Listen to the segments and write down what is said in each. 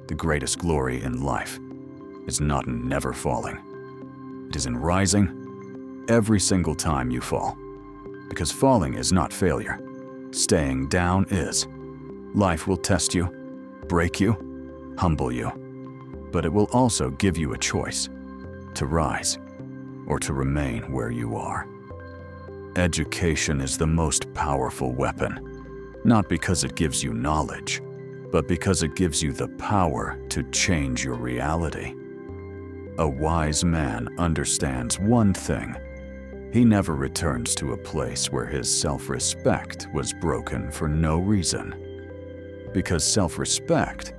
The greatest glory in life is not in never falling. It is in rising every single time you fall. Because falling is not failure. Staying down is. Life will test you, break you, humble you. But it will also give you a choice to rise or to remain where you are. Education is the most powerful weapon, not because it gives you knowledge, but because it gives you the power to change your reality. A wise man understands one thing. He never returns to a place where his self-respect was broken for no reason. Because self-respect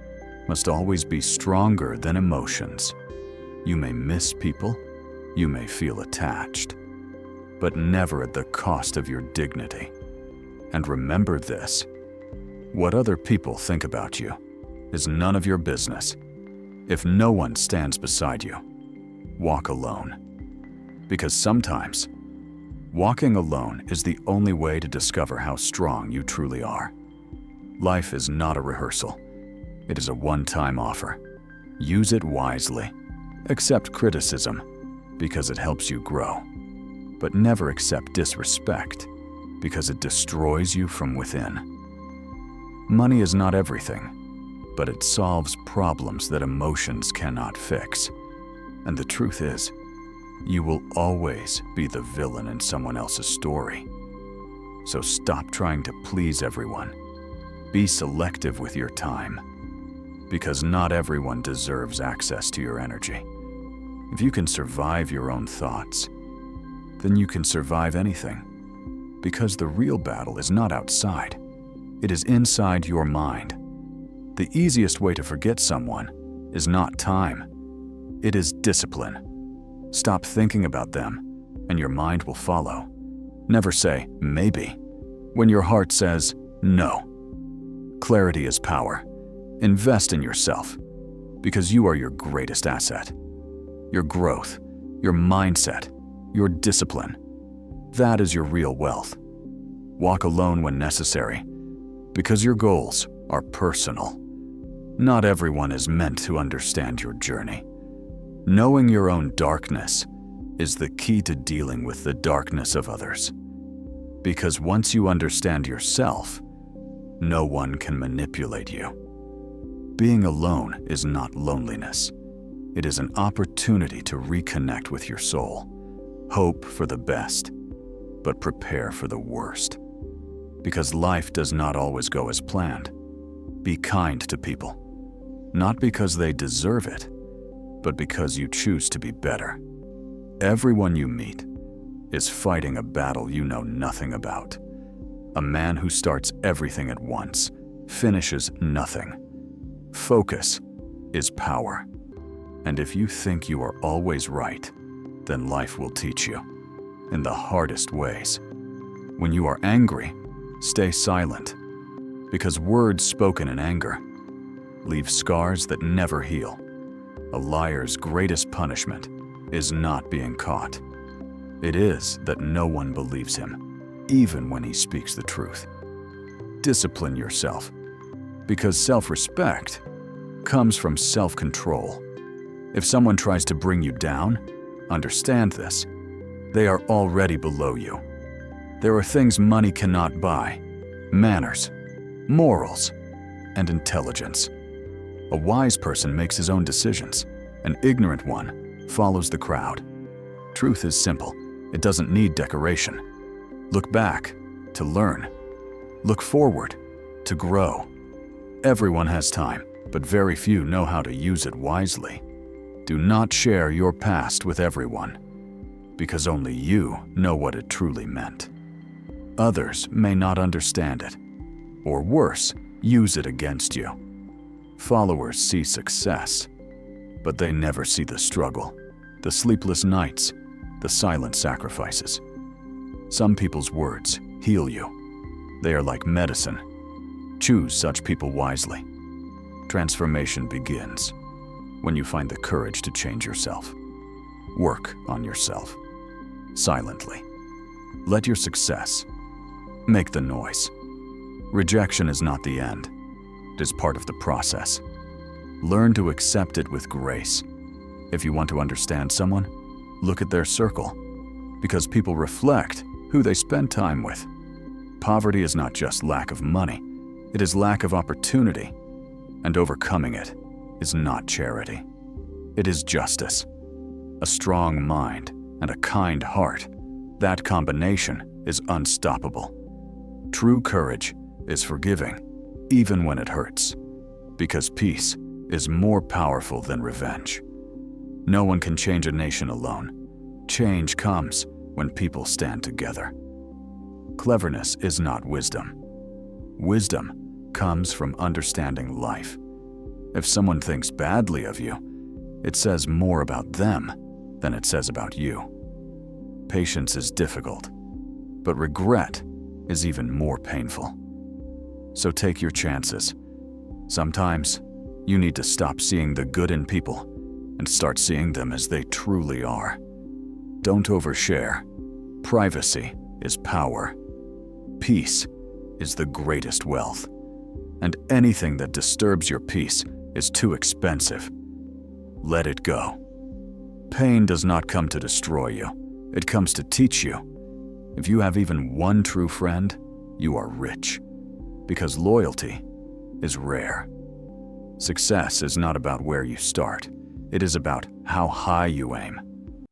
must always be stronger than emotions. You may miss people, you may feel attached, but never at the cost of your dignity. And remember this: what other people think about you is none of your business. If no one stands beside you, walk alone. Because sometimes, walking alone is the only way to discover how strong you truly are. Life is not a rehearsal. It is a one-time offer. Use it wisely. Accept criticism because it helps you grow. But never accept disrespect because it destroys you from within. Money is not everything, but it solves problems that emotions cannot fix. And the truth is, you will always be the villain in someone else's story. So stop trying to please everyone. Be selective with your time, because not everyone deserves access to your energy. If you can survive your own thoughts, then you can survive anything. Because the real battle is not outside. It is inside your mind. The easiest way to forget someone is not time. It is discipline. Stop thinking about them, and your mind will follow. Never say, maybe, when your heart says, no. Clarity is power. Invest in yourself, because you are your greatest asset. Your growth, your mindset, your discipline. That is your real wealth. Walk alone when necessary, because your goals are personal. Not everyone is meant to understand your journey. Knowing your own darkness is the key to dealing with the darkness of others. Because once you understand yourself, no one can manipulate you. Being alone is not loneliness. It is an opportunity to reconnect with your soul. Hope for the best, but prepare for the worst. Because life does not always go as planned. Be kind to people, not because they deserve it, but because you choose to be better. Everyone you meet is fighting a battle you know nothing about. A man who starts everything at once finishes nothing. Focus is power. And if you think you are always right, then life will teach you in the hardest ways. When you are angry, stay silent, because words spoken in anger leave scars that never heal. A liar's greatest punishment is not being caught. It is that no one believes him, even when he speaks the truth. Discipline yourself, because self-respect comes from self-control. If someone tries to bring you down, understand this. They are already below you. There are things money cannot buy: manners, morals, and intelligence. A wise person makes his own decisions. An ignorant one follows the crowd. Truth is simple. It doesn't need decoration. Look back to learn. Look forward to grow. Everyone has time, but very few know how to use it wisely. Do not share your past with everyone, because only you know what it truly meant. Others may not understand it, or worse, use it against you. Followers see success, but they never see the struggle, the sleepless nights, the silent sacrifices. Some people's words heal you. They are like medicine. Choose such people wisely. Transformation begins when you find the courage to change yourself. Work on yourself silently. Let your success make the noise. Rejection is not the end. It is part of the process. Learn to accept it with grace. If you want to understand someone, look at their circle, because people reflect who they spend time with. Poverty is not just lack of money, it is lack of opportunity, and overcoming it is not charity. It is justice. A strong mind and a kind heart, that combination is unstoppable. True courage is forgiving, even when it hurts, because peace is more powerful than revenge. No one can change a nation alone. Change comes when people stand together. Cleverness is not wisdom. Wisdom comes from understanding life. If someone thinks badly of you, it says more about them than it says about you. Patience is difficult, but regret is even more painful. So take your chances. Sometimes you need to stop seeing the good in people and start seeing them as they truly are. Don't overshare. Privacy is power. Peace is the greatest wealth. And anything that disturbs your peace is too expensive. Let it go. Pain does not come to destroy you. It comes to teach you. If you have even one true friend, you are rich, because loyalty is rare. Success is not about where you start. It is about how high you aim.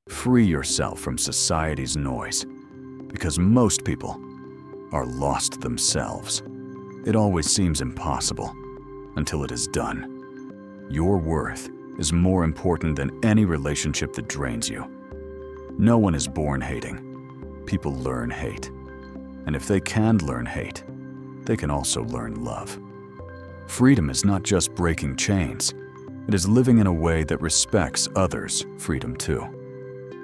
Free yourself from society's noise, because most people are lost themselves. It always seems impossible until it is done. Your worth is more important than any relationship that drains you. No one is born hating. People learn hate. And if they can learn hate, they can also learn love. Freedom is not just breaking chains. It is living in a way that respects others' freedom too.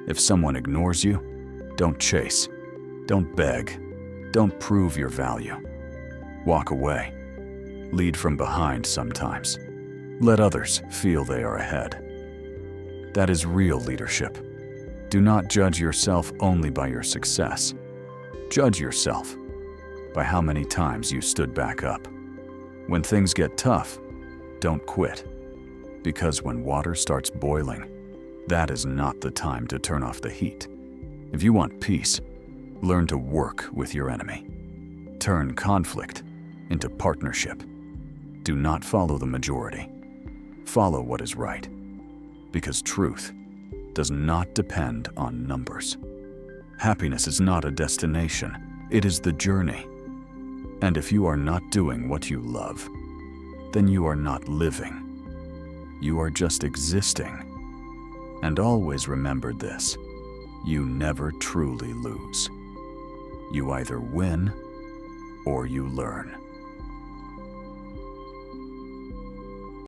If someone ignores you, don't chase. Don't beg. Don't prove your value. Walk away. Lead from behind sometimes. Let others feel they are ahead. That is real leadership. Do not judge yourself only by your success. Judge yourself by how many times you stood back up. When things get tough, don't quit. Because when water starts boiling, that is not the time to turn off the heat. If you want peace, learn to work with your enemy. Turn conflict into partnership. Do not follow the majority. Follow what is right. Because truth does not depend on numbers. Happiness is not a destination, it is the journey. And if you are not doing what you love, then you are not living. You are just existing. And always remember this: you never truly lose. You either win or you learn.